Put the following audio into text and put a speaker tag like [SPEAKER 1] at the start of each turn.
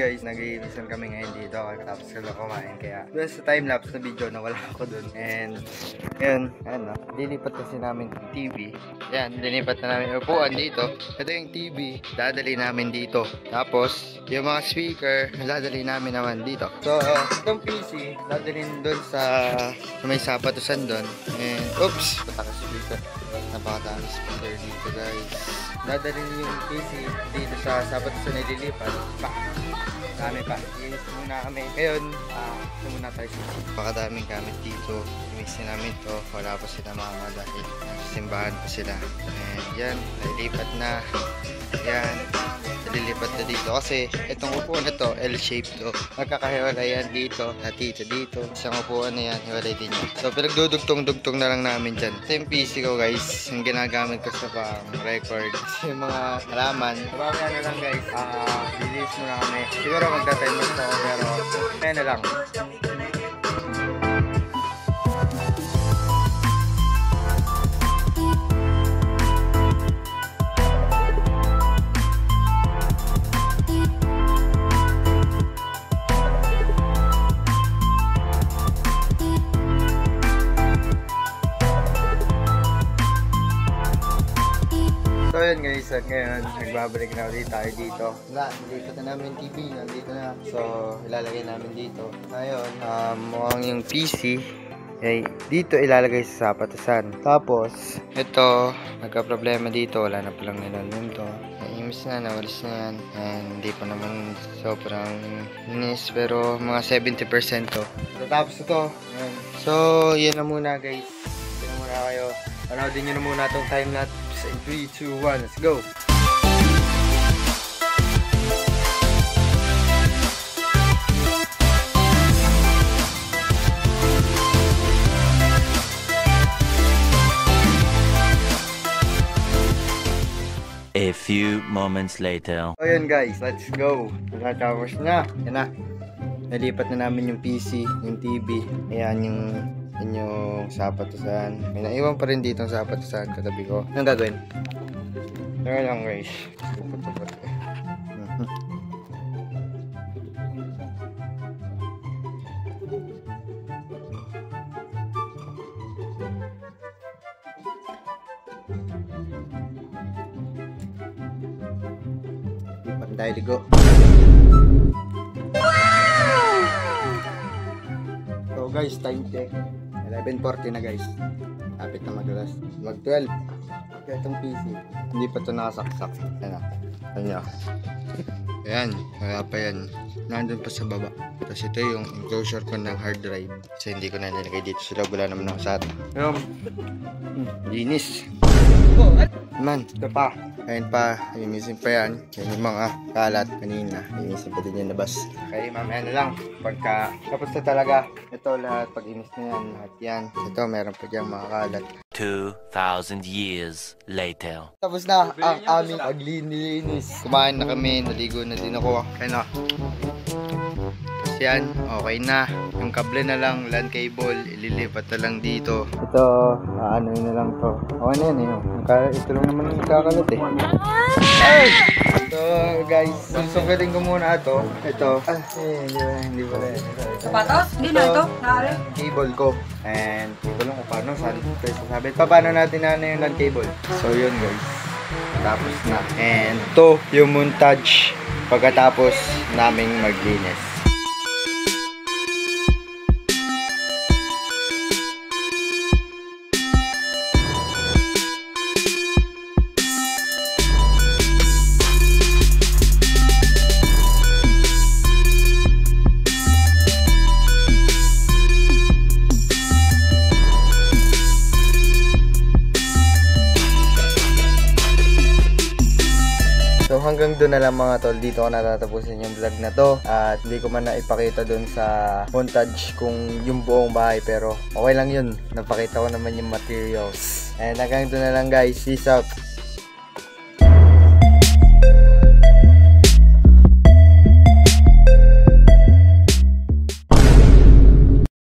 [SPEAKER 1] Guys, nag-iimisan kami ngayon dito tapos ko lang kumain, kaya doon sa time-lapse na video nawala ako doon. And yun, ano, dilipat kasi namin yung TV. Yan, dilipat na namin upuan dito. Ito yung TV, dadali namin dito. Tapos yung mga speaker, dadali namin naman dito. So itong PC, dadalhin doon sa may sapatusan doon. And oops, pataka speaker. Napakadami speaker dito, guys. Dadalhin yung PC dito sa sapatusan na dilipat. Dami pa. Inis muna kami. Ngayon, ito muna tayo sa pakadaming gamit dito. Inis namin to. Wala pa sila mama dahil simbahan pa sila. And yan, nalilipat na. Yan, nalilipat na dito. Kasi itong upuan na to, L-shape to. Magkakahiwalay yan dito. Dito. Isang upuan na yan, hiwalay din yan. So, pinagdudugtong-dugtong na lang namin dyan. Ito yung PC ko, guys. Yung ginagamit ko sa pang-record. Yung mga halaman. Sabamaya na lang, guys. Release muna kami. Siguro magta-time lapse ako, pero kaya na lang. So yun guys, at ngayon nagbabalik na ulit tayo dito. Nandito na namin TV, nandito na. So ilalagay namin dito. Ngayon, mukhang yung PC ay dito ilalagay sa sapatusan. Tapos ito, nagka-problema dito, wala na palang nilalim to. Naimis na, nawalis na yan. And hindi pa naman sobrang linis, pero mga 70% to. Tapos ito, yan. So yun na muna guys. Yun na muna kayo. Panoodin nyo na muna itong time lapse. In 3, 2, 1, let's go!
[SPEAKER 2] A few moments later.
[SPEAKER 1] So yun guys, let's go! Tapos na, yan na. Nalipat na namin yung PC, yung TV. Ayan yung sapatusan. May naiwan pa rin dito ang sapatusan katabi ko. Anong gagawin? Tara lang guys. Pupot-pupot. Lipat tayo ligo. So guys, time check. 11:40 na guys. Lapit na mag-12. Kaya itong PC, hindi pa ito nakasaksak. Ayan, wala pa yan. Nandun pa sa baba. Tapos ito yung enclosure ko ng hard drive. Kasi hindi ko na nilagay dito sa loob. Wala naman ako sa atin. Linis. Man, ito pa. Ayun pa, linisin pa yan. Yan yung mga kalat kanina. Linisin pa din yung labas. Okay, mamaya na lang. Pagka tapos na talaga, ito lahat, pag inis na yan, lahat yan. Ito, meron pa dyan mga kalat.
[SPEAKER 2] 2,000 years later.
[SPEAKER 1] Tapos na ang aming paglilinis. Kumain na kami, naligo na din ako. Kaya na. Tapos yan, okay na. Yung kable na lang, LAN cable, ililipat na lang dito. Ito, ano na lang to. Okay na yan eh. Ito lang naman yung kakalat eh. Ay! So guys, susungkitin ko muna ito. Ito. Hindi ba rin.
[SPEAKER 3] Sapatos? Hindi na ito. Naari.
[SPEAKER 1] Cable ko. And ito lang kung paano. Saan tayo sasabi. Paano natin na yung LAN cable. So yun guys. Tapos na. And ito yung montage pagkatapos naming maglinis. hanggang doon na lang mga tol, dito ko natatapusin yung vlog na to. At hindi ko man na ipakita doon sa montage kung yung buong bahay, pero okay lang yun. Napakita ko naman yung materials. And hanggang doon na lang guys. Peace out.